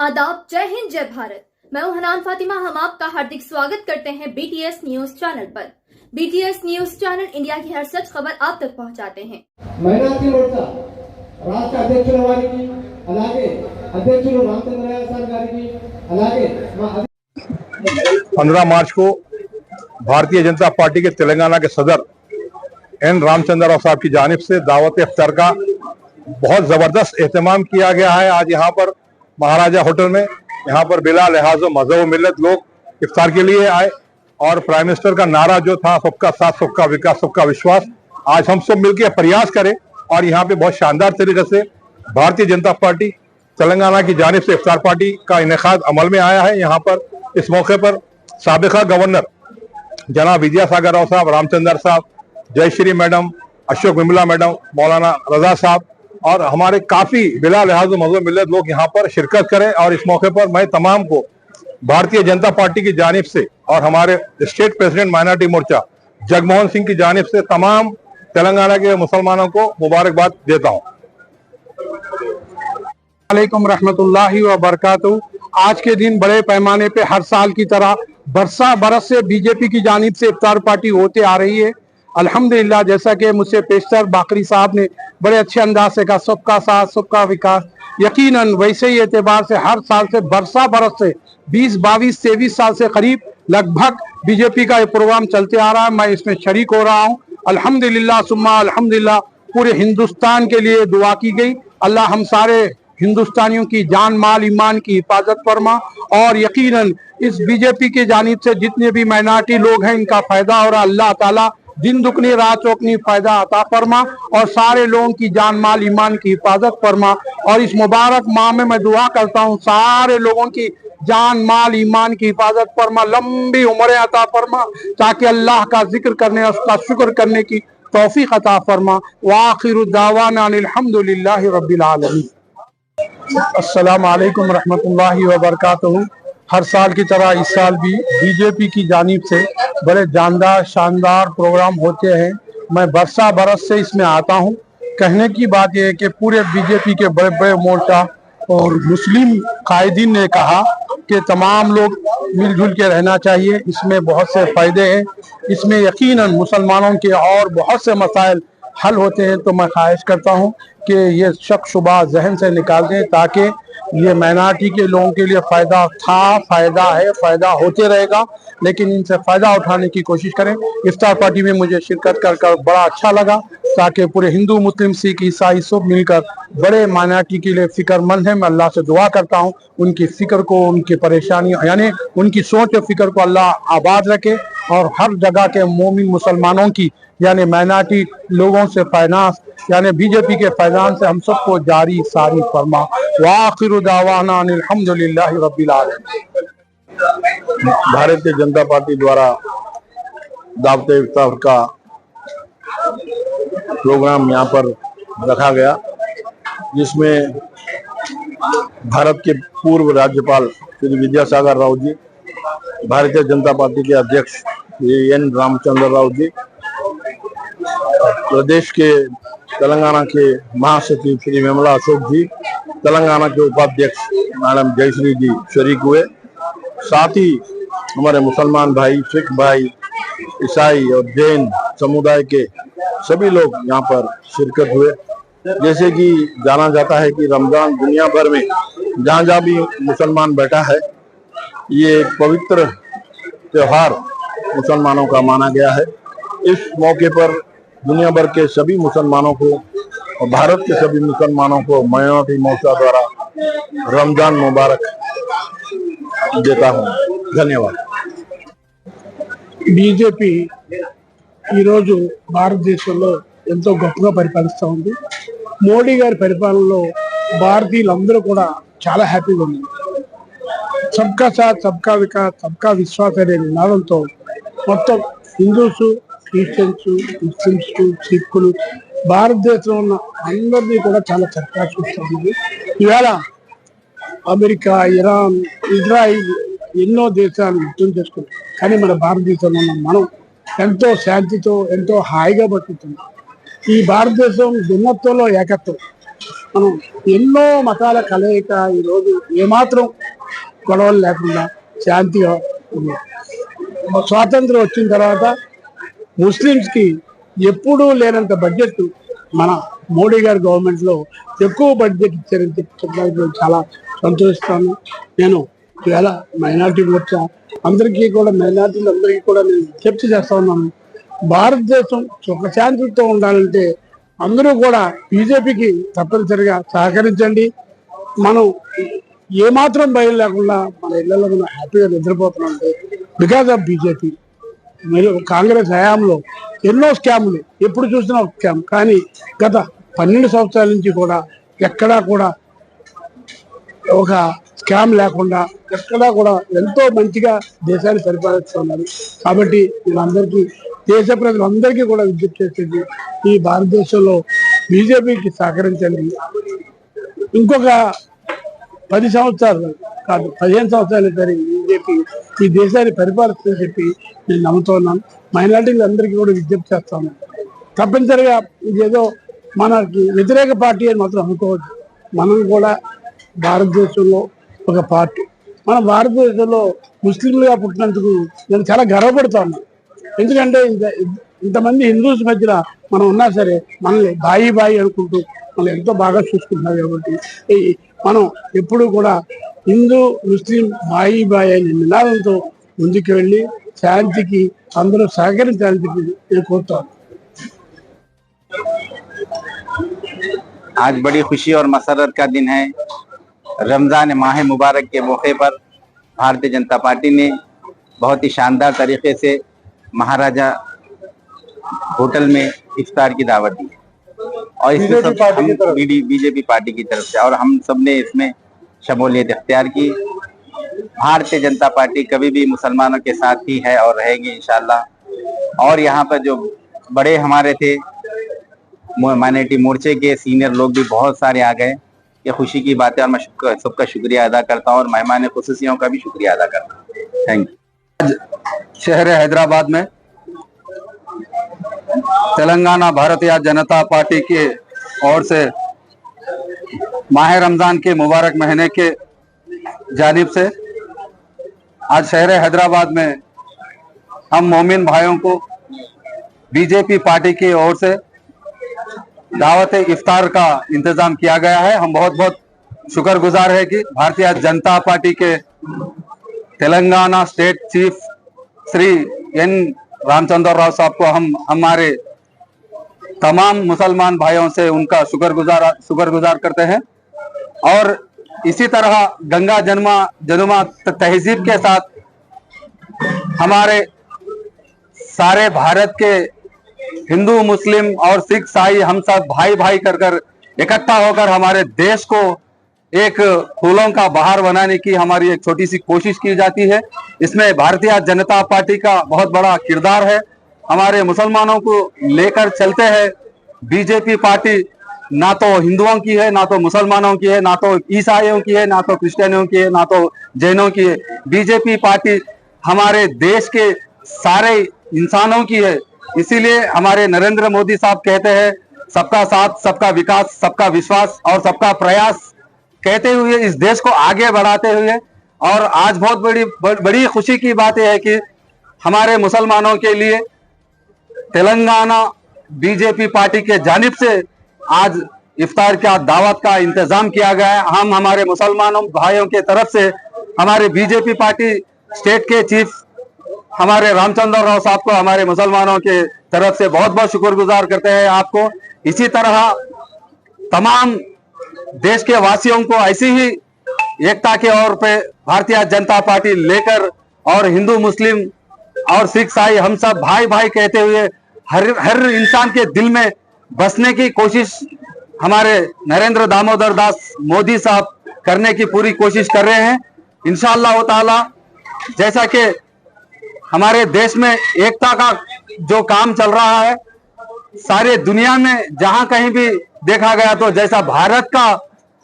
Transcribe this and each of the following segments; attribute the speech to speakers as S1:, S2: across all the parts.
S1: आदाब, जय हिंद, जय भारत। मैं हूं हनान फातिमा। हम आपका हार्दिक स्वागत करते हैं बीटीएस न्यूज चैनल पर। बीटीएस न्यूज चैनल इंडिया की हर सच खबर आप तक पहुंचाते हैं।
S2: మైనారిటీ మోర్చా రాష్ట్ర అధ్యక్షుల వారికి అలాగే అధ్యక్షులు రామచంద్రయ్య సార్ గారికి అలాగే
S3: 15 मार्च को भारतीय जनता पार्टी के तेलंगाना के सदर एन रामचंद्र राव साहब की जानिब से दावत इफ्तार का बहुत जबरदस्त एहतमाम किया गया है। आज यहाँ पर महाराजा होटल में यहाँ पर बिला लिहाज मजहब मिल्लत लोग इफ्तार के लिए आए और प्राइम मिनिस्टर का नारा जो था सबका साथ, सबका विकास, सबका विश्वास, आज हम सब मिलकर प्रयास करें और यहाँ पे बहुत शानदार तरीके से भारतीय जनता पार्टी तेलंगाना की जानिब से इफ्तार पार्टी का इनेकाद अमल में आया है। यहाँ पर इस मौके पर साबिका गवर्नर जनाब विद्यासागर राव साहब, रामचंद्र साहब, जयश्री मैडम, अशोक विमला मैडम, मौलाना रजा साहब और हमारे काफी बिला लिहाज मजहब मिल्लत लोग यहाँ पर शिरकत करें। और इस मौके पर मैं तमाम को भारतीय जनता पार्टी की जानिब से और हमारे स्टेट प्रेसिडेंट माइनॉरिटी मोर्चा जगमोहन सिंह की जानिब से तमाम तेलंगाना के मुसलमानों को मुबारकबाद देता हूँ।
S4: वालेकुम रहमतुल्लाहि व बरकातहू। आज के दिन बड़े पैमाने पे हर साल की तरह बरस से बीजेपी की जानिब से इफ्तार पार्टी होते आ रही है। अल्हम्दुलिल्लाह, जैसा कि मुझसे पेशतर बाकरी साहब ने बड़े अच्छे अंदाज से कहा, सबका साथ, सबका विकास। यकीनन वैसे ही एतबार से हर साल से बरस से 20, 22, 23 साल से करीब लगभग बीजेपी का ये प्रोग्राम चलते आ रहा है। मैं इसमें शरीक हो रहा हूँ। अल्हम्दुलिल्लाह सुम्मा अल्हम्दुलिल्लाह, पूरे हिंदुस्तान के लिए दुआ की गई। अल्लाह हम सारे हिंदुस्तानियों की जान, माल, ईमान की हिफाजत फरमा और यकीनन इस बीजेपी की जानिब से जितने भी माइनॉरिटी लोग हैं इनका फायदा हो रहा। अल्लाह ताला दिन दुगनी रात चौगनी फायदा अता फरमा और सारे लोगों की जान, माल, ईमान की हिफाजत फरमा। और इस मुबारक माह में मैं दुआ करता हूँ सारे लोगों की जान, माल, ईमान की हिफाजत फरमा, लंबी उम्रें अता फरमा, ताकि अल्लाह का जिक्र करने, उसका शुक्र करने की तौफीक अता फरमा। वाखिरु दावाना अनिल हम्दुलिल्लाहि रब्बिल आलमीन। अस्सलाम वालेकुम रहमतुल्लाहि व बरकातहू। हर साल की तरह इस साल भी बीजेपी की जानिब से बड़े जानदार शानदार प्रोग्राम होते हैं। मैं बरस से इसमें आता हूँ। कहने की बात यह है कि पूरे बीजेपी के बड़े बड़े मोर्चा और मुस्लिम कायदीन ने कहा कि तमाम लोग मिलजुल के रहना चाहिए। इसमें बहुत से फायदे हैं। इसमें यकीनन मुसलमानों के और बहुत से मसाइल हल होते हैं। तो मैं ख्वाहिश करता हूँ कि ये शक शुबा जहन से निकाल दें, ताकि ये माइनॉरिटी के लोगों के लिए फ़ायदा था, फ़ायदा है, फ़ायदा होते रहेगा, लेकिन इनसे फ़ायदा उठाने की कोशिश करें। इफ्तार पार्टी में मुझे शिरकत कर बड़ा अच्छा लगा, ताकि पूरे हिंदू, मुस्लिम, सिख, ईसाई सब मिलकर बड़े माइनॉरिटी के लिए फ़िक्रमंद हैं। मैं अल्लाह से दुआ करता हूँ उनकी फ़िक्र को, उनकी परेशानी यानी उनकी सोच और फ़िक्र को अल्लाह आबाद रखे और हर जगह के मोमिन मुसलमानों की यानी माइनॉरिटी लोगों से फाइनेंस यानी बीजेपी के फैजान से हम सबको जारी सारी फरमा। वाखिरु दावाना अनिल हम्दुलिल्लाहि रब्बिल आलमीन।
S3: भारतीय जनता पार्टी द्वारा दावत इफ्तार का प्रोग्राम यहाँ पर रखा गया, जिसमें भारत के पूर्व राज्यपाल श्री विद्यासागर राव जी, भारतीय जनता पार्टी के अध्यक्ष श्री एन रामचंद्र राव जी, प्रदेश के तेलंगाना के महासचिव श्री विमला अशोक जी, तेलंगाना के उपाध्यक्ष मैडम जयश्री जी शरीक हुए। साथ ही हमारे मुसलमान भाई, सिख भाई, ईसाई और जैन समुदाय के सभी लोग यहाँ पर शिरकत हुए। जैसे कि जाना जाता है कि रमजान दुनिया भर में जहाँ जहाँ भी मुसलमान बैठा है, ये एक पवित्र त्योहार मुसलमानों का माना गया है। इस मौके पर दुनिया भर के सभी मुसलमानों को और भारत के सभी मुसलमानों को माइनॉरिटी मोर्चा द्वारा रमजान मुबारक देता हूँ। धन्यवाद।
S4: బీజేపీ ఈరోజు భారతదేశంలో ఎంతో గొప్పగా పరిపాలిస్తూ ఉంది. మోడీ గారి పరిపాలనలో భారతీయులందరూ కూడా చాలా హ్యాపీగా ఉన్నారు. సబ్కా సాత్, సబ్కా వికాస్, సబ్కా విశ్వాస్ అనే నినాదంతో మొత్తం హిందూస్, క్రిస్టియన్స్, ముస్లిమ్స్, సిక్కులు భారతదేశంలో ఉన్న అందరినీ కూడా చాలా చక్కగా చూస్తుంది. ఇవాళ అమెరికా, ఇరాన్, ఇజ్రాయిల్ ఎన్నో దేశాలు యుద్ధం చేసుకుంటాం, కానీ మన భారతదేశంలో ఉన్న మనం ఎంతో శాంతితో, ఎంతో హాయిగా బతుకుతున్నాం. ఈ భారతదేశం భిన్నత్వంలో ఏకత్వం. మనం ఎన్నో మతాల కలయిక ఈరోజు ఏమాత్రం గొడవలు లేకుండా శాంతిగా ఉంది. స్వాతంత్రం వచ్చిన తర్వాత ముస్లిమ్స్ కి ఎప్పుడూ లేనంత బడ్జెట్ మన మోడీ గారి గవర్నమెంట్ లో ఎక్కువ బడ్జెట్ ఇచ్చారని చెప్పడానికి చాలా సంతోషిస్తాను. నేను ఇవాళ మైనార్టీ మోర్చా అందరికీ కూడా, మైనార్టీలందరికీ కూడా నేను విజ్ఞప్తి చేస్తా ఉన్నాను. భారతదేశం సుఖశాంతితో ఉండాలంటే అందరూ కూడా బీజేపీకి తప్పనిసరిగా సహకరించండి. మనం ఏమాత్రం భయం లేకుండా మన ఇళ్లలో మనం హ్యాపీగా నిద్రపోతున్నాం బికాస్ ఆఫ్ బీజేపీ. మీరు కాంగ్రెస్ హయాంలో ఎన్నో స్కాములు, ఎప్పుడు చూసినా ఒక స్కామ్, కానీ గత 12 సంవత్సరాల నుంచి కూడా ఎక్కడా కూడా ఒక స్కామ్ లేకుండా ఎక్కడా కూడా ఎంతో మంచిగా దేశాన్ని పరిపాలిస్తున్నారు. కాబట్టి వీళ్ళందరికీ, దేశ ప్రజలందరికీ కూడా విజ్ఞప్తి చేసేది, ఈ భారతదేశంలో బీజేపీకి సహకరించండి. ఇంకొక 10 సంవత్సరాలు కాదు, 15 సంవత్సరాలు సరే బీజేపీ ఈ దేశాన్ని పరిపాలిస్తుందని చెప్పి నేను నమ్ముతున్నాను. మైనార్టీలు అందరికీ కూడా విజ్ఞప్తి చేస్తాను. తప్పనిసరిగా ఇదేదో మనకి వ్యతిరేక పార్టీ అని మాత్రం అనుకోవద్దు. మనం కూడా భారతదేశంలో ఒక పార్టీ. మన భారతదేశంలో ముస్లింలుగా పుట్టినందుకు నేను చాలా గర్వపడుతున్నాను. ఎందుకంటే ఇంతమంది హిందూస్ మధ్యలో మనం ఉన్నా సరే మనల్ని బాయి అనుకుంటూ మనం ఎంతో బాగా చూసుకుంటున్నారు. కాబట్టి మనం ఎప్పుడు కూడా హిందూ ముస్లిం బాయి అనే నినాదంతో ముందుకు వెళ్ళి శాంతికి అందరూ సహకరించాలని చెప్పి నేను కోరుతాను.
S5: आज बड़ी खुशी और मसरत का दिन है। रमजान माह मुबारक के मौके पर भारतीय जनता पार्टी ने बहुत ही शानदार तरीके से महाराजा होटल में इफ्तार की दावत दी और इसमें सब बीजेपी पार्टी की तरफ से और हम सब ने इसमें शमूलियत इख्तियार की। भारतीय जनता पार्टी कभी भी मुसलमानों के साथ ही है और रहेगी इंशाल्लाह। और यहाँ पर जो बड़े हमारे थे माइनॉरिटी मोर्चे के सीनियर लोग भी बहुत सारे आ गए। ये खुशी की बात है और मैं सबका शुक्रिया अदा करता हूँ और मेहमान खुसूसियों का भी शुक्रिया अदा करता हूँ। Thank you.
S6: शहर हैदराबाद में तेलंगाना भारतीय जनता पार्टी की ओर से माह रमजान के मुबारक महीने के जानिब से आज शहर हैदराबाद में हम मोमिन भाइयों को बीजेपी पार्टी की ओर से दावत इफ्तार का इंतजाम किया गया है। हम बहुत बहुत शुक्रगुजार है कि भारतीय जनता पार्टी के Telangana state chief Shri N Ramchandra Rao साहब को हम हमारे तमाम मुसलमान भाइयों से उनका शुक्रगुजार करते हैं। और इसी तरह गंगा जमुना तहजीब के साथ हमारे सारे भारत के हिंदू मुस्लिम और सिख ईसाई हम सब भाई भाई कर इकट्ठा होकर हमारे देश को एक फूलों का बहार बनाने की हमारी एक छोटी सी कोशिश की जाती है। इसमें भारतीय जनता पार्टी का बहुत बड़ा किरदार है। हमारे मुसलमानों को लेकर चलते हैं। बीजेपी पार्टी ना तो हिंदुओं की है, ना तो मुसलमानों की है, ना तो ईसाइयों की है, ना तो क्रिश्चियनों की है, ना तो जैनों की है। बीजेपी पार्टी हमारे देश के सारे इंसानों की है। इसीलिए हमारे नरेंद्र मोदी साहब कहते हैं सबका साथ, सबका विकास, सबका विश्वास और सबका प्रयास कहते हुए इस देश को आगे बढ़ाते हुए। और आज बहुत बड़ी खुशी की बात यह है कि हमारे मुसलमानों के लिए तेलंगाना बीजेपी पार्टी के जानिब से आज इफ्तार का दावत का इंतजाम किया गया है। हम हमारे मुसलमानों भाइयों के तरफ से हमारे बीजेपी पार्टी स्टेट के चीफ हमारे रामचंद्र राव साहब को हमारे मुसलमानों के तरफ से बहुत बहुत शुक्रगुजार करते हैं आपको। इसी तरह तमाम देश के वासियों को ऐसी ही एकता के ओर पे भारतीय जनता पार्टी लेकर और हिंदू मुस्लिम और सिख ईसाई हम सब भाई भाई कहते हुए हर इंसान के दिल में बसने की कोशिश हमारे नरेंद्र दामोदर दास मोदी साहब करने की पूरी कोशिश कर रहे हैं। इंशाअल्लाह ताला जैसा कि हमारे देश में एकता का जो काम चल रहा है, सारे दुनिया में जहां कहीं भी देखा गया तो जैसा भारत का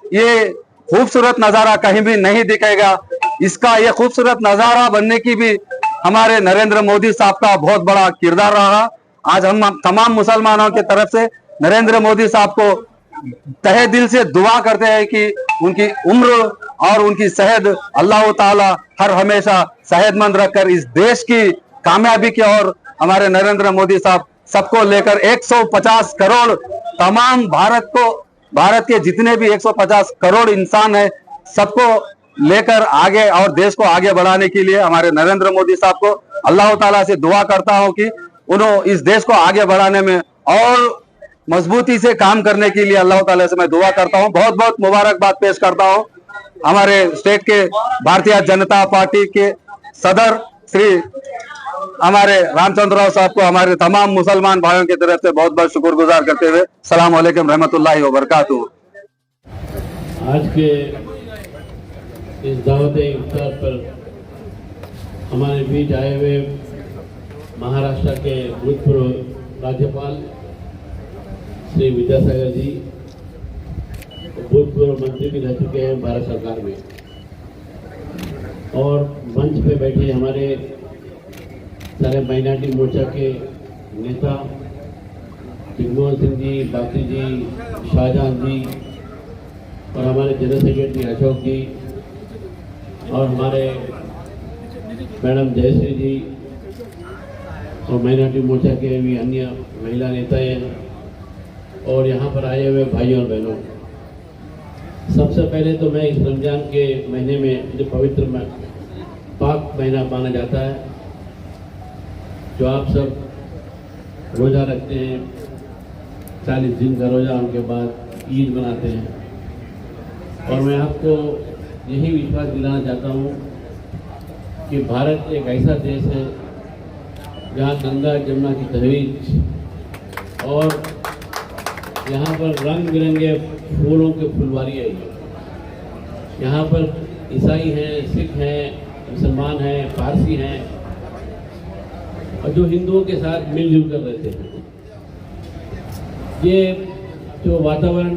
S6: ये खूबसूरत नजारा कहीं भी नहीं दिखेगा। इसका ये खूबसूरत नजारा बनने की भी हमारे नरेंद्र मोदी साहब का बहुत बड़ा किरदार रहा। आज हम तमाम मुसलमानों की तरफ से नरेंद्र मोदी साहब को तहे दिल से दुआ करते हैं कि उनकी उम्र और उनकी सेहत अल्लाह ताला हर हमेशा सेहतमंद रखकर इस देश की कामयाबी की ओर हमारे नरेंद्र मोदी साहब सबको लेकर 150 करोड़ तमाम भारत के जितने भी 150 करोड़ इंसान है सबको लेकर आगे और देश को आगे बढ़ाने के लिए हमारे नरेंद्र मोदी साहब को अल्लाह ताला से दुआ करता हूं कि उन्होंने इस देश को आगे बढ़ाने में और मजबूती से काम करने के लिए अल्लाह ताला से मैं दुआ करता हूं। बहुत बहुत मुबारकबाद पेश करता हूं हमारे स्टेट के भारतीय जनता पार्टी के सदर श्री हमारे रामचंद्र राव साहब को हमारे तमाम मुसलमान भाइयों की तरफ से बहुत बहुत शुक्रगुजार करते हुए सलाम अलैकुम रहमतुल्लाहि व बरकातहू।
S7: आज के इस दावत इफ्तार पर हमारे बीच आए हुए महाराष्ट्र के भूतपूर्व राज्यपाल श्री विद्यासागर जी भूतपूर्व मंत्री भी रह चुके हैं भारत सरकार में, और मंच पे बैठे हमारे सारे माइनॉरिटी मोर्चा के नेता जगमोहन सिंह जी, बाकी जी, शाहजहां जी, और हमारे जनरल सेक्रेटरी अशोक जी, और हमारे मैडम जयश्री जी, और माइनॉरिटी मोर्चा के भी अन्य महिला नेता हैं, और यहाँ पर आए हुए भाइयों और बहनों, सबसे पहले तो मैं इस रमज़ान के महीने में जो पवित्र पाक महीना माना जाता है, जो आप सब रोज़ा रखते हैं, 40 दिन का रोज़ा, उनके बाद ईद मनाते हैं, और मैं आपको यही विश्वास दिलाना चाहता हूँ कि भारत एक ऐसा देश है जहाँ गंगा जमुना की तहरीर और यहाँ पर रंग बिरंगे फूलों के फुलवारी है। यहाँ पर ईसाई हैं, सिख हैं, मुसलमान हैं, पारसी हैं, और जो हिंदुओं के साथ मिलजुल कर रहते हैं। ये जो वातावरण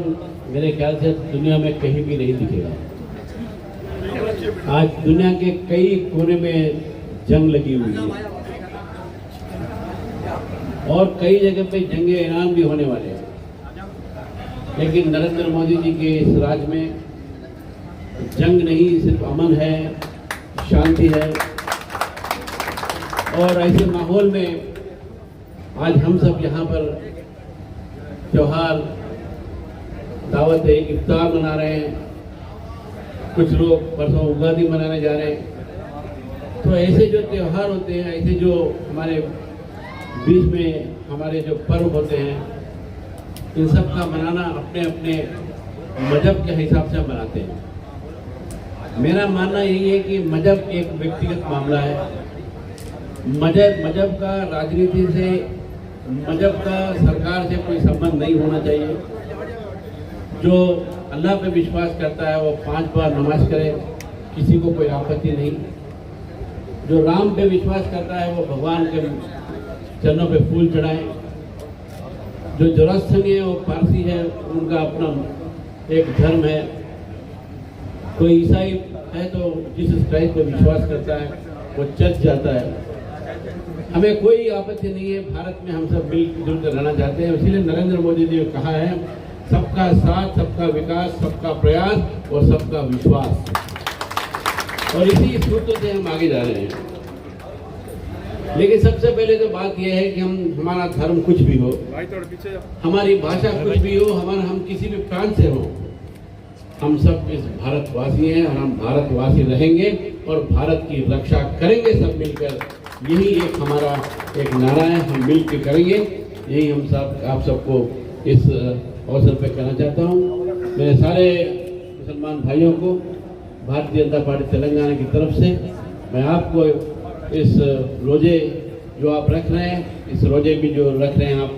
S7: मेरे ख्याल से दुनिया में कहीं भी नहीं दिखेगा। आज दुनिया के कई कोने में जंग लगी हुई है और कई जगह पे जंगे ऐलान भी होने वाले हैं, लेकिन नरेंद्र मोदी जी के इस राज में जंग नहीं, सिर्फ अमन है, शांति है। और ऐसे माहौल में आज हम सब यहाँ पर त्योहार दावत इफ्तार मना रहे हैं, कुछ लोग परसों उगादी मनाने जा रहे हैं। तो ऐसे जो त्योहार होते हैं, ऐसे जो हमारे बीच में हमारे जो पर्व होते हैं, इन सब का मनाना अपने अपने मजहब के हिसाब से मनाते हैं। मेरा मानना यही है कि मजहब एक व्यक्तिगत मामला है। मजहब का राजनीति से, मजहब का सरकार से कोई संबंध नहीं होना चाहिए। जो अल्लाह पे विश्वास करता है वो 5 बार नमाज करे, किसी को कोई आपत्ति नहीं। जो राम पे विश्वास करता है वो भगवान के चरणों पे फूल चढ़ाए। जो जोरास्ट्रियन है वो पारसी है, उनका अपना एक धर्म है। कोई ईसाई है तो जीसस क्राइस्ट पे विश्वास करता है, वो चर्च जाता है। हमें कोई आपत्ति नहीं है, भारत में हम सब मिलजुल कर रहना चाहते हैं। इसीलिए नरेंद्र मोदी जी ने कहा है सबका साथ, सबका विकास, सबका प्रयास और सबका विश्वास, और इसी सूत्र से हम आगे जा रहे हैं। लेकिन सबसे पहले तो बात यह है कि हमारा धर्म कुछ भी हो, हमारी भाषा कुछ भी हो, हम किसी भी प्रांत से हो, हम सब इस भारतवासी हैं और हम भारतवासी रहेंगे और भारत की रक्षा करेंगे सब मिलकर। यही एक हमारा एक नारा है, हम मिल के करेंगे। यही हम सब आप सबको इस अवसर पर कहना चाहता हूँ। मेरे सारे मुसलमान भाइयों को भारतीय जनता पार्टी तेलंगाना की तरफ से मैं आपको इस रोजे जो आप रख रहे हैं, इस रोजे भी जो रख रहे हैं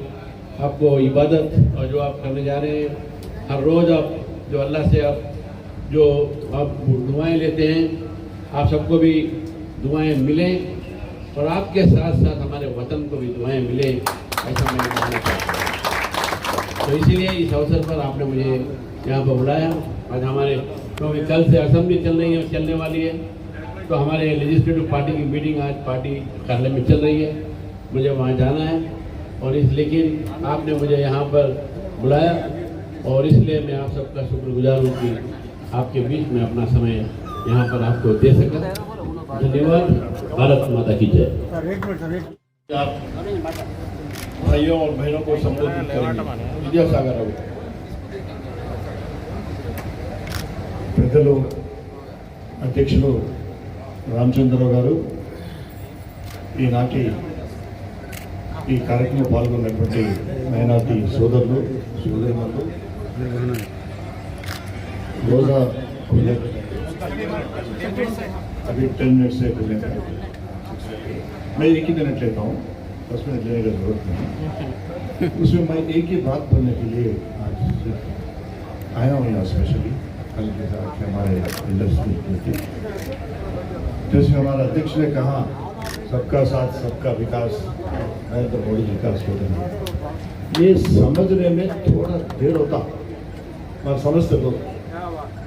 S7: आपको इबादत और जो आप करने जा रहे हैं, हर रोज़ आप जो अल्लाह से आप दुआएं लेते हैं, आप सबको भी दुआएं मिलें और आपके साथ साथ हमारे वतन को भी दुआएं मिले, ऐसा मैं कहना चाहता हूँ। तो इसीलिए इस अवसर पर आपने मुझे यहाँ पर बुलाया। आज हमारे क्योंकि कल से असेंबली चलने वाली है, तो हमारे लेजिस्लेटिव पार्टी की मीटिंग आज पार्टी कार्यालय में चल रही है, मुझे वहाँ जाना है। और लेकिन आपने मुझे यहाँ पर बुलाया और इसलिए मैं आप सबका शुक्रगुजार हूँ कि आपके बीच में अपना समय यहाँ पर आपको दे सका। धन्यवाद। भारत माता की जय।
S8: आप भाइयों और बहनों को संबोधित करेंगे। विद्यासागर राव।
S9: పెద్దలు అధ్యక్షులు రామచంద్రరావు గారు, ఈనాటి ఈ కార్యక్రమంలో పాల్గొన్నటువంటి మైనార్టీ సోదరులు సోదరిమణులు, రోజా खुले अभी 10 मिनट से खुले हैं। मैं एक ही मिनट लेता हूँ, 10 मिनट लेने की जरूरत नहीं। उसमें मैं एक ही बात बोलने के लिए आज आया हूँ यहाँ स्पेशली। कल के साथ हमारे इंडस्ट्री, जैसे हमारा अध्यक्ष ने कहा, सबका साथ सबका विकास नरेंद्र मोदी जी का स्लोगन है। ये समझने में थोड़ा देर होता, मैं समझते लोग,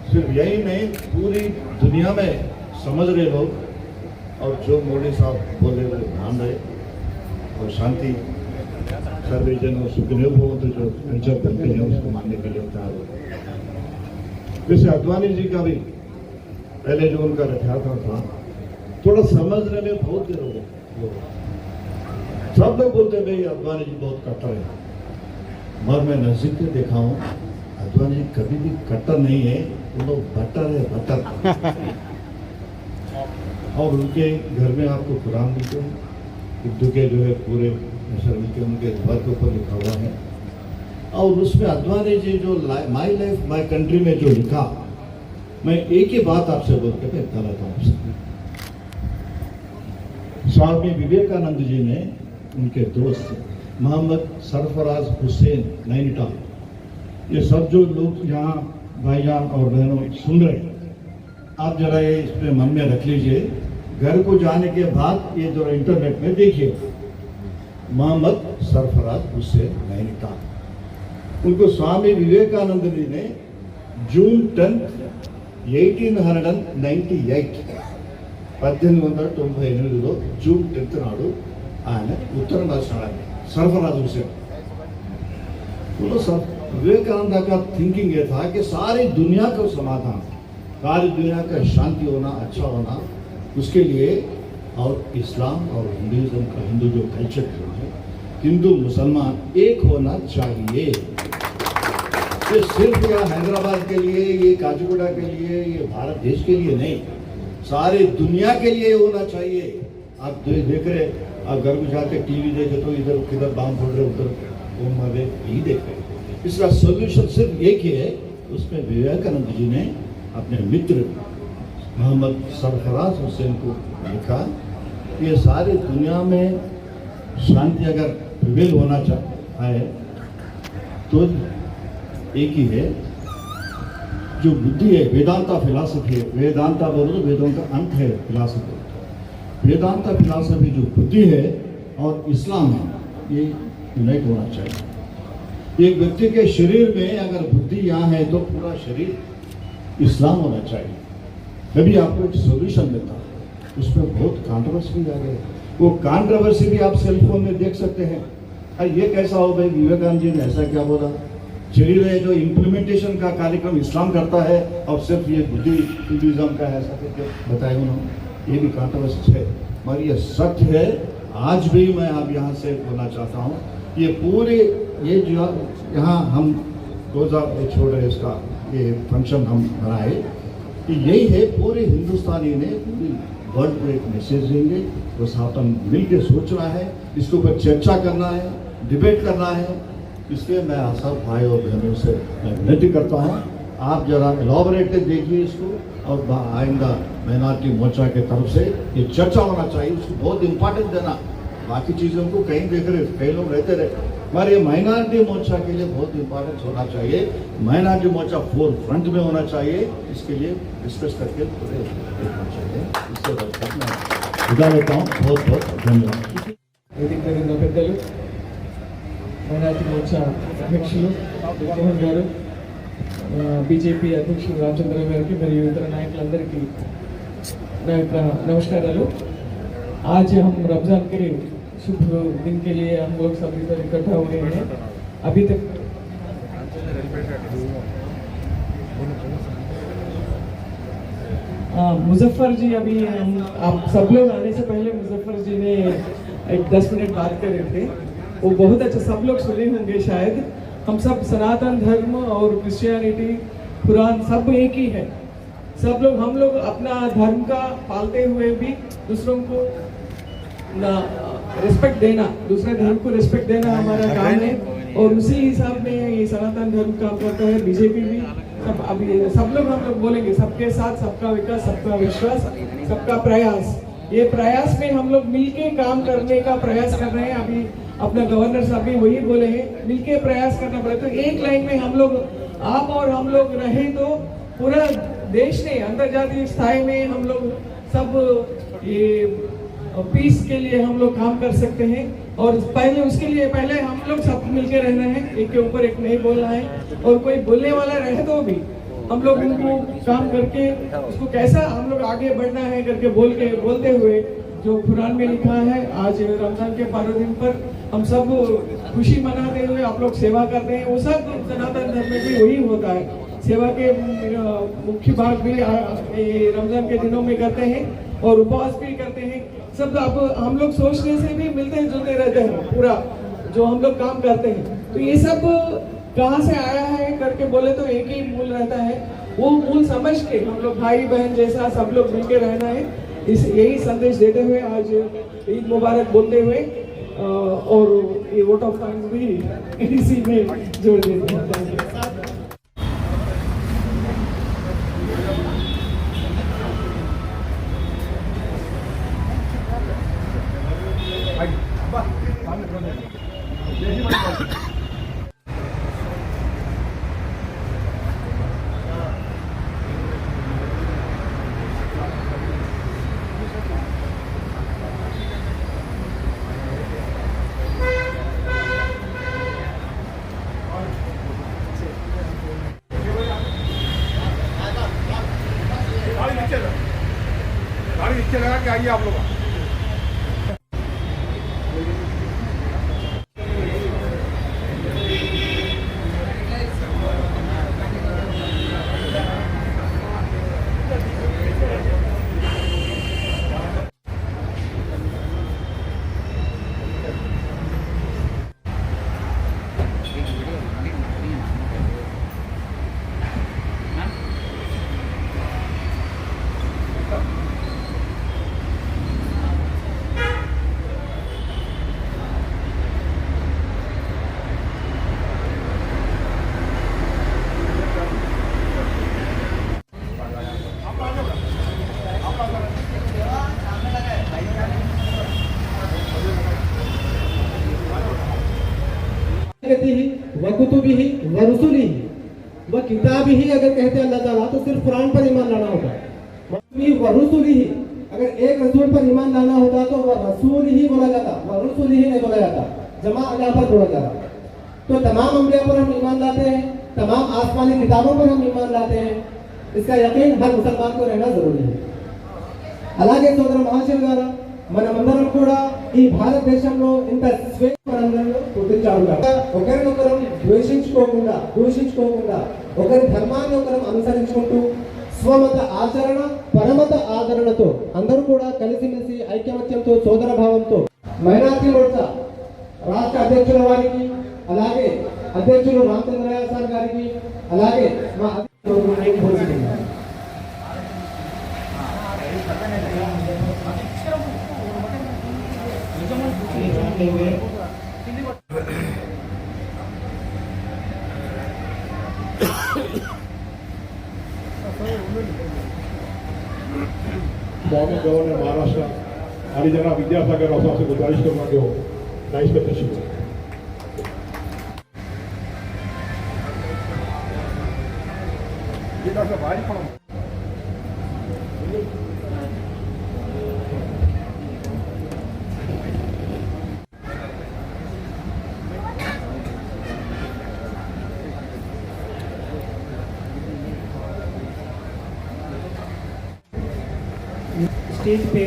S9: सिर्फ यही नहीं पूरी दुनिया में समझ रहे लोग, और जो मोदी साहब बोले वो ध्यान रहे, और शांति सर्वे जन और सुखदेव हो तो जो कल्चर करते हैं उसको मानने के लिए तैयार हो। वैसे अडवाणी जी का भी पहले जो उनका रथयात्रा था, थोड़ा समझने में बहुत देर हो गई। सब लोग बोलते हैं भाई अडवाणी जी बहुत कट्टर है, मगर मैं नजदीक से देखा हूँ अडवाणी जी कभी भी कट्टर नहीं है, वो लोग बटर है, बटर। और उनके घर में आपको कुरान मिलते हैं, उर्दू के जो है पूरे नशर मिलते हैं, उनके घर के ऊपर लिखा हुआ है। और उसमें अडवाणी जी जो माई लाइफ माई कंट्री में जो लिखा, मैं एक ही बात आपसे बोल के कहता रहता हूँ। स्वामी विवेकानंद जी ने उनके दोस्त मोहम्मद सरफराज हुसैन नैनीताल, ये सब जो लोग यहाँ भाईजान और बहनों सुन रहे हैं, आप जरा ये इस पे मन में रख लीजिए। घर को जाने के बाद ये जरा इंटरनेट में देखिए, मोहम्मद सरफराज हुसैन नैनीताल, उनको स्वामी विवेकानंद जी ने जून 10, 1898 1898లో జూన్ 10 నాడు ఆయన ఉత్తరం రాశాడు सरफराज हुसैन। तो विवेकानंद का थिंकिंग ये था कि सारी दुनिया का समाधान, सारी दुनिया का शांति होना, अच्छा होना, उसके लिए और इस्लाम और हिंदुइज्म का हिंदू जो कल्चर है, हिंदू मुसलमान एक होना चाहिए। ये सिर्फ या हैदराबाद के लिए, ये काजूगुड़ा के लिए, ये भारत देश के लिए नहीं, सारी दुनिया के लिए होना चाहिए। आप देख रहे, आप घर में जाके टीवी देखे तो इधर किधर बाम फोड़ रहे, उधर बोम मार रहे, यही देख रहे। इसका सोल्यूशन सिर्फ एक ही है। उसमें विवेकानंद जी ने अपने मित्र मोहम्मद सरफराज हुसैन को लिखा, ये सारी दुनिया में शांति अगर प्रिवेल होना चाहता है तो एक ही है, जो बुद्धि है, वेदांता फिलॉसफी है। वेदांता बोलो तो वेदों का अंत है फिलॉसफी। वेदांता फिलॉसफी जो बुद्धि है और इस्लाम है, ये यूनाइट होना चाहिए। एक व्यक्ति के शरीर में अगर बुद्धि यहाँ है तो पूरा शरीर इस्लाम होना चाहिए, तभी आपको एक सोल्यूशन मिलता है। उसमें बहुत कंट्रोवर्सी आ गई, वो कंट्रोवर्सी भी आप सेल फोन में देख सकते हैं। ये कैसा हो भाई, विवेकानंद जी ने ऐसा क्या बोला, चली रहे जो इम्प्लीमेंटेशन का कार्यक्रम इस्लाम करता है और सिर्फ ये बुद्धि हिंदुइज्म का है, ऐसा करके बताया उन्होंने। ये भी कंट्रोवर्सी है, मगर ये सत्य है। आज भी मैं आप यहाँ से बोलना चाहता हूँ, ये पूरे ये जो यहाँ हम रोज़ा छोड़ रहे इसका ये फंक्शन हम बनाए, यही है पूरे हिंदुस्तानी ने पूरी वर्ल्ड को एक मैसेज देंगे। वो अपन मिल के सोचना है, इसके ऊपर चर्चा करना है, डिबेट करना है। इसलिए मैं सब भाई और बहनों से विनती करता हूँ, आप जरा एलॉबरेट देखिए इसको, और आइंदा माइनॉरिटी मोर्चा के तरफ से ये चर्चा होना चाहिए, उसको बहुत इम्पोर्टेंस देना। बाकी चीज़ों को कहीं देख रहे, कई लोग रहते रहे, मगर ये माइनॉरिटी मोर्चा के लिए बहुत इम्पोर्टेंस होना चाहिए। माइनॉरिटी मोर्चा फोर फ्रंट में होना चाहिए, इसके लिए डिस्कस करके पूरे देखना चाहिए। इससे मैं विदा लेता हूँ, बहुत बहुत धन्यवाद।
S10: పెద్దలు మైనార్టీ మోర్చా అధ్యక్షులు మోహన్ గారు, బీజేపీ అధ్యక్షులు రామచంద్రరావు గారికి మరియు ఇతర నాయకులందరికీ నా యొక్క నమస్కారాలు। आज हम रमज़ान के शुभ दिन के लिए हम लोग सभी पर इकट्ठा हुए हैं। अभी तक मुजफ्फर जी, अभी हम आप सब लोग आने से पहले मुजफ्फर जी ने एक 10 मिनट बात कर रहे थे, वो बहुत अच्छा, सब लोग सुने होंगे शायद। हम सब सनातन धर्म और क्रिश्चियनिटी, कुरान सब एक ही है। सब लोग, हम लोग अपना धर्म का पालते हुए भी दूसरों को रिस्पेक्ट देना, दूसरे धर्म को रिस्पेक्ट देना हमारा काम है, और उसी हिसाब में ये सनातन धर्म काम करता है। बीजेपी भी सब, अभी सब लोग हम लोग बोलेंगे सबके साथ सबका विकास, सबका विश्वास, सबका प्रयास। ये प्रयास में हम लोग मिलके काम करने का प्रयास कर रहे हैं। अभी अपना गवर्नर साहब भी वही बोले हैं, मिलके प्रयास करना पड़े। तो एक लाइन में हम लोग, आप और हम लोग रहे तो पूरा देश ने अंतर्जातीय स्थाई में हम लोग सब ये पीस के लिए हम लोग काम कर सकते हैं। और पहले उसके लिए पहले हम लोग सब मिलके रहना है, एक के ऊपर एक नहीं बोलना है। और कोई बोलने वाला रहे तो भी हम लोग उनको काम करके उसको कैसा हम लोग आगे बढ़ना है करके बोलते हुए, जो कुरान में लिखा है, आज रमजान के 12 दिन पर हम सब खुशी मनाते हुए आप लोग सेवा करते हैं। वो सब सनातन धर्म में भी वही होता है। सेवा के मुख्य भाग भी रमजान के दिनों में करते हैं और उपवास भी करते हैं। सब अब हम लोग सोचने से भी मिलते जुलते रहते हैं, पूरा जो हम लोग काम करते हैं। तो ये सब कहाँ से आया है करके बोले तो एक ही मूल रहता है। वो मूल समझ के हम लोग भाई बहन जैसा सब लोग मिलके रहना है। यही संदेश देते हुए आज ईद मुबारक बोलते हुए और ये वोट ऑफ थैंक्स भी इसी में जोड़ देते हैं।
S3: गाड़ी नीचे लगा के आइए आप लोग।
S2: वकुतुबिही व रुसुलिही व किताबिही अगर कहते अल्लाह ताला तो सिर्फ कुरान पर ईमान लाना होता। व रुसुलिही अगर एक रसूल पर ईमान लाना होता तो वह रसूल ही बोला जाता, वह रुसुलिही नहीं बोला जाता, जमा यहाँ पर बोला जाता। तो तमाम अंबिया पर हम ईमान लाते हैं, तमाम आसमानी किताबों पर हम ईमान लाते हैं। इसका यकीन हर मुसलमान को रहना जरूरी है। అలాగే సోదర మహాశివులారా, మనమందరం కూడా ఈ భారతదేశంలో ఇంత స్వేచ్ఛను గుర్తించాలి. ఒకరినొకరం ద్వేషించుకోకుండా, దూషించుకోకుండా, ఒకరి ధర్మాన్ని ఒకరం అనుసరించుకుంటూ స్వమత ఆచరణ, పరమత ఆదరణతో అందరూ కూడా కలిసిమెలిసి ఐక్యమత్యంతో సోదర భావంతో మైనార్టీ మోర్చా రాష్ట్ర అధ్యక్షుల వారికి, అలాగే అధ్యక్షులు రామచంద్రయ్య సార్ గారికి, అలాగే మా అధ్యక్షులు
S8: फॉर्मर गवर्नर महाराष्ट्र आणि जनाब विद्यासागर राव साहब से गुजारिश करूंगा कि वो नाइस पे तशरीफ लाएं।
S10: स्टेज पे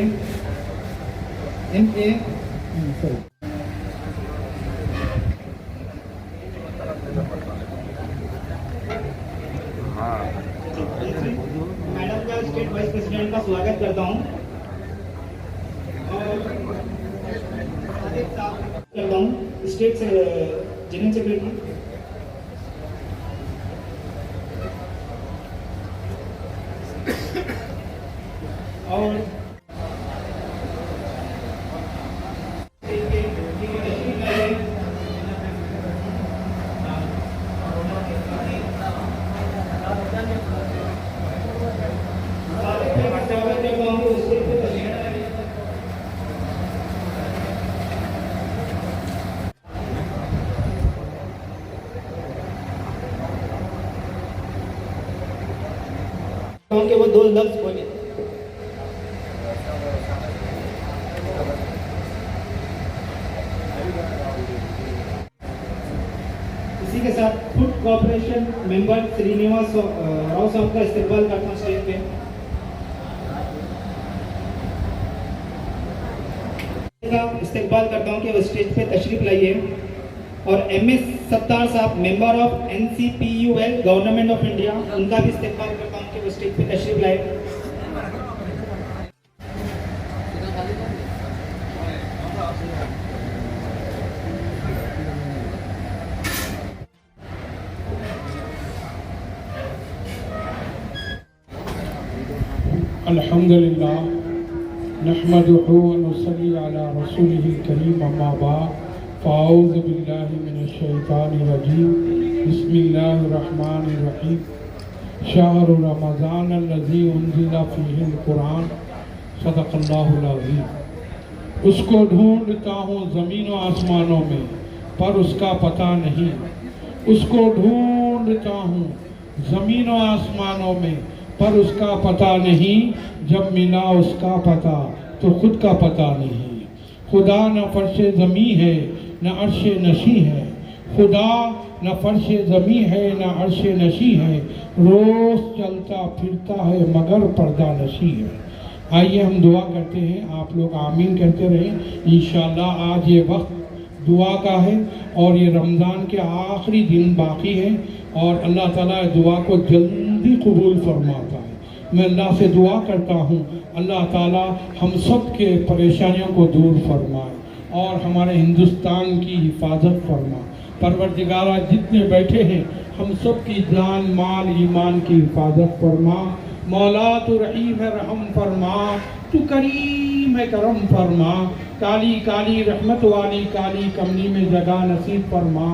S10: MA सॉरी
S11: स्वागत करता हूँ स्टेट से जनरल सेक्रेटरी और के वो दो लफ्ज बोले। इसी के साथ food corporation member Srinivas Rao साहब का इस्तेमाल करता हूँ स्टेज पे। इस्तेमाल करता हूँ कि वो स्टेज पे तशरीफ लाइए। और MS सत्तार साहब member of NCPUL government of India, उनका भी इस्तेमाल करता हूँ कि वो स्टेज पे तशरीफ लाए।
S4: अल्हम्दुलिल्लाह नहमदुहु व नुसल्ली अला रसूलिहिल करीम अम्मा बाद फ़ाऊज़ु बिल्लाहि मिनश शैतानिर रजीम बिस्मिल्लाहिर रहमानिर रहीम शहरु रमज़ान अल्लज़ी उन्ज़िला फ़ीहिल कुरान सदक़ल्लाहुल अज़ीम। उसको ढूंढता हूँ ज़मीन व आसमानों में पर उसका पता नहीं, उसको ढूंढता हूँ ज़मीन व आसमानों में पर उसका पता नहीं, जब मिला उसका पता तो खुद का पता नहीं। खुदा न फर्शे ज़मी है न अर्शे नशी है, खुदा न फर्शे ज़मी है न अर्शे नशी है, रोज़ चलता फिरता है मगर पर्दा नशी है। आइए हम दुआ करते हैं, आप लोग आमीन कहते रहें। इंशाअल्लाह आज ये वक्त दुआ का है और ये रमज़ान के आखिरी दिन बाकी है और अल्लाह ताला दुआ को जल्दी कबूल फरमाता है। मैं अल्लाह से दुआ करता हूँ अल्लाह ताला हम सब के परेशानियों को दूर फरमाए और हमारे हिंदुस्तान की हिफाजत फरमा। परवरदिगारा जितने बैठे हैं हम सब की जान माल ईमान की हिफाजत फरमा। मौला तू रहीम है रहम फरमा, तू करीम है करम फरमा। काली काली रहमत वाली काली कमली में जगह नसीब फरमा।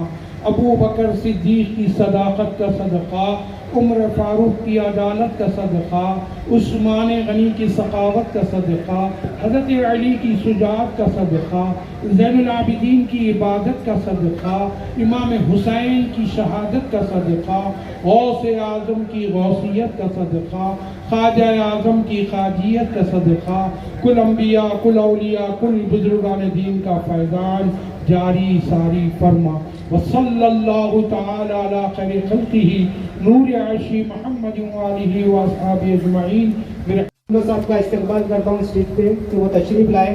S4: अबू बकर सिद्दीक की सदाकत का सदका, उम्र फारूक की अदालत का सदका, उस्मान गनी की सखावत का सदका, हज़रत अली की शुजाअत का सदका, ज़ैनुल आबिदीन की इबादत का सदका, इमाम हुसैन की शहादत का सदका, गौसे आज़म की गौसियत का सदका, ख्वाजा आज़म की खाजियत का सदका, कुल अंबिया कुल औलिया कुल बुजुर्गान दीन का फैज़ान जारी सारी फरमा। वसल्लल्लाहु तआला अला खैरि खल्क़िही नूर अर्शी मुहम्मद व आलिहि व अस्हाबी अजमईन।
S11: साहब का इस्तेमाल करता हूँ स्टेज पे कि वो तशरीफ लाए।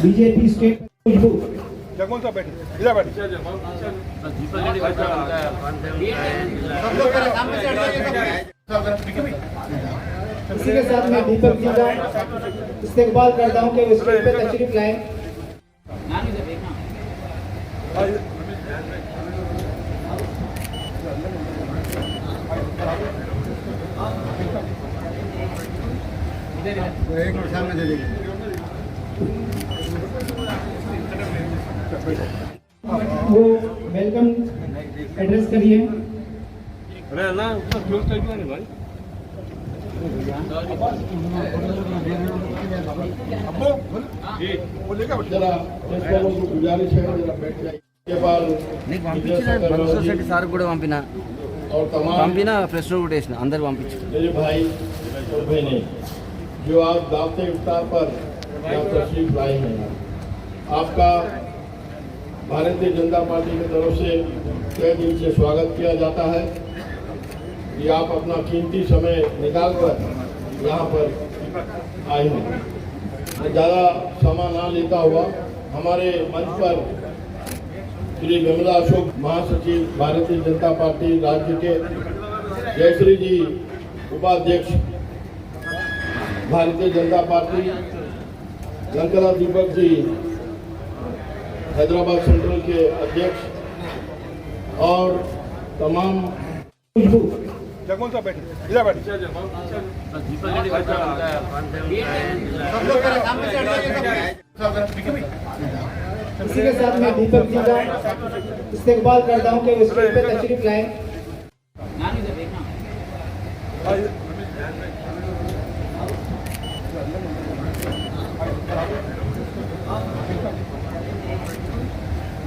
S11: बीजेपी स्टेट
S3: जगमोहन साहब बैठे, इधर बैठे।
S11: इसी के साथ मैं दीपक जी का इस्तेमाल करता हूँ कि वो स्टेज पे तशरीफ लाए। वो वेलकम एड्रेस करिए।
S8: जरा गुजारिश है जरा बैठ जाइए। और तमाम
S12: फ्रेश अंदर
S8: मेरे भाई और बहनें जो आप दावत इफ्तार पर यहाँ तशरीफ लाए हैं, आपका भारतीय जनता पार्टी की तरफ से तहे दिल से स्वागत किया जाता है कि आप अपना कीमती समय निकाल कर यहाँ पर आए हैं। ज़्यादा समय ना लेता हुआ हमारे मंच पर श्री विमला अशोक महासचिव भारतीय जनता पार्टी राज्य के जयश्री जी उपाध्यक्ष भारतीय जनता पार्टी लंकरा दीपक जी हैदराबाद सेंट्रल के अध्यक्ष और तमाम
S3: जगमोहन साहब बैठे, इधर बैठे।
S11: इसी के साथ मैं दीपक जी का इस्तेकबाल करता हूँ कि वो स्टेज पे तशरीफ लाएं।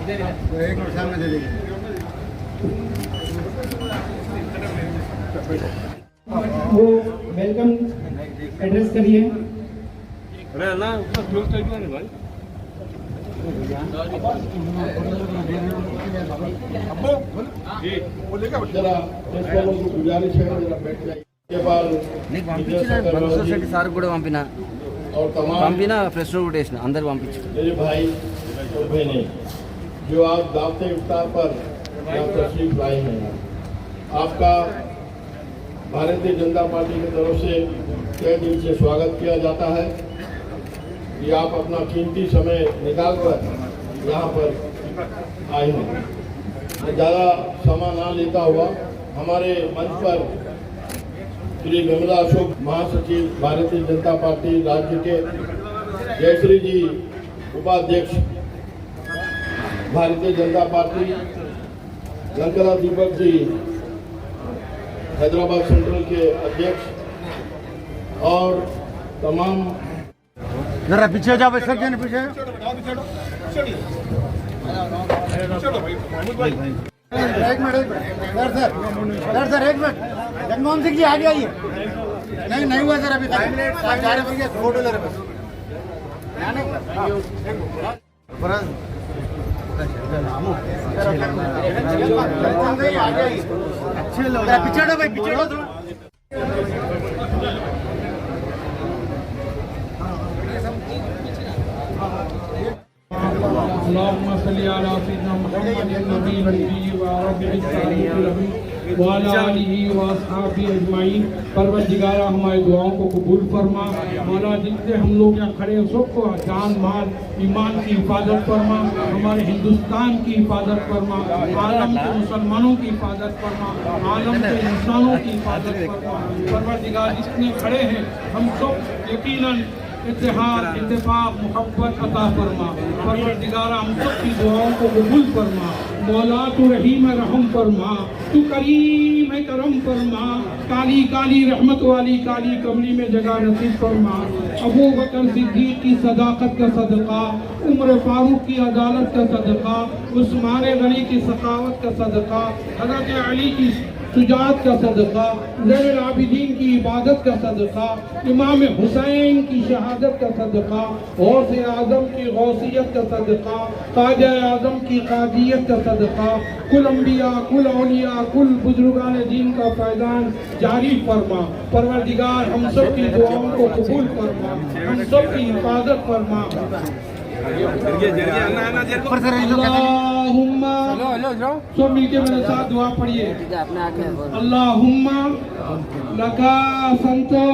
S6: एक मिनट सामने दे देंगे।
S11: वो वेलकम एड्रेस करिए।
S8: जरा गुजारिश है, जरा बैठ जाइए। के बाद
S12: సార్ కూడా పంపినా
S8: और तमाम
S12: పంపినా ఫ్రెష్ కూడా వేసిన అందరు పంపించు
S8: मेरे भाई और बहनें जो आप दावत इफ्तार पर यहाँ तशरीफ लाए हैं, आपका भारतीय जनता पार्टी की तरफ से तहे दिल से स्वागत किया जाता है कि आप अपना कीमती समय निकाल कर यहाँ पर आए हैं। ज़्यादा समय ना लेता हुआ हमारे मंच पर श्री विमला अशोक महासचिव भारतीय जनता पार्टी राज्य के, जयश्री जी उपाध्यक्ष भारतीय जनता पार्टी, लंकरा दीपक जी हैदराबाद सेंट्रल के अध्यक्ष और तमाम
S6: जरा पीछे जाओ, सर पीछे एक मिनट सर एक मिनट जगमोहन सिंह जी आगे आइए। नहीं हुआ सर, अभी अच्छे लोग पीछे भाई पीछे
S10: परवरदिगारा हमारी दुआओं को कबूल फरमा। मौला जितने हम लोग यहाँ खड़े हैं सबको जान माल ईमान की हिफाजत फरमा, हमारे हिंदुस्तान की हिफाजत फरमा, आलम के मुसलमानों की हिफाजत फरमा, आलम के इंसानों की हिफाजत फरमा। परवरदिगार जितने खड़े हैं हम सब यकीनन इत्तेहाद, इत्तेफाक, मोहब्बत अता फरमा। परवरदिगार हम सब की दुआओं को कबूल फरमा। मौला तू रहीम है रहम फरमा, तू करीम है करम फरमा। काली काली रहमत वाली काली कमरी में जगह नसीब फरमा। अबू बकर सिद्दीक की सदाकत का सदका, उमर फारूक की अदालत का सदका, उस्मान गनी की सखावत का सदका, हज़रत अली की शुजाअत का सदका, ज़ैनुल आबिदीन की इबादत का सदका, इमाम हुसैन की शहादत का सदका, गौसे आज़म की गौसियत का सदका, ख्वाजा आज़म की कादियत का सदका, कुल अंबिया, कुल औलिया, कुल बुजुर्गान दीन का फैज़ान जारी फरमा। परवरदिगार हम सब की दुआओं को कबूल फरमा, हम सब की हिफाजत फरमा। अल्लाहुम्मा, सब मिलके मेरे साथ दुआ पढ़िए। अल्लाहुम्मा लका संतो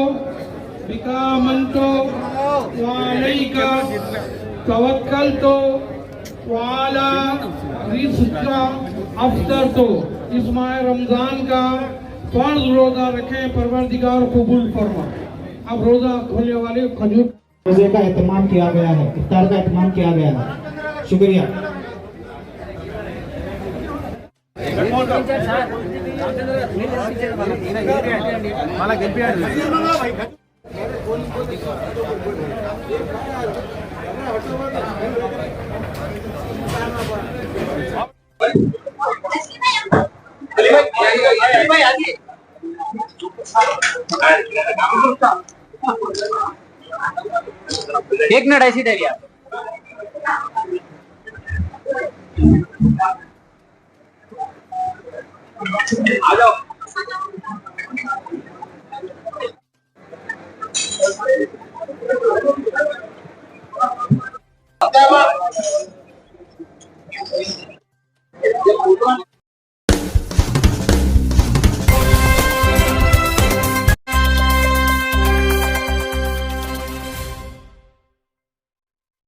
S10: बिका मंतो वालैका तवक्कलतो वाला रिज़्क़ा अफ़्तरतो। इस माह रमजान का फर्ज रोजा रखें, परवरदिगार कबूल फरमा। अब रोजा खोलने वाले खजूर
S11: रोजे का एहतमाम किया गया है, इफ्तार का एहतमाम किया गया है। शुक्रिया।
S12: एक मिनट ऐसी डालिए
S3: आ जाओ।
S13: Thank you.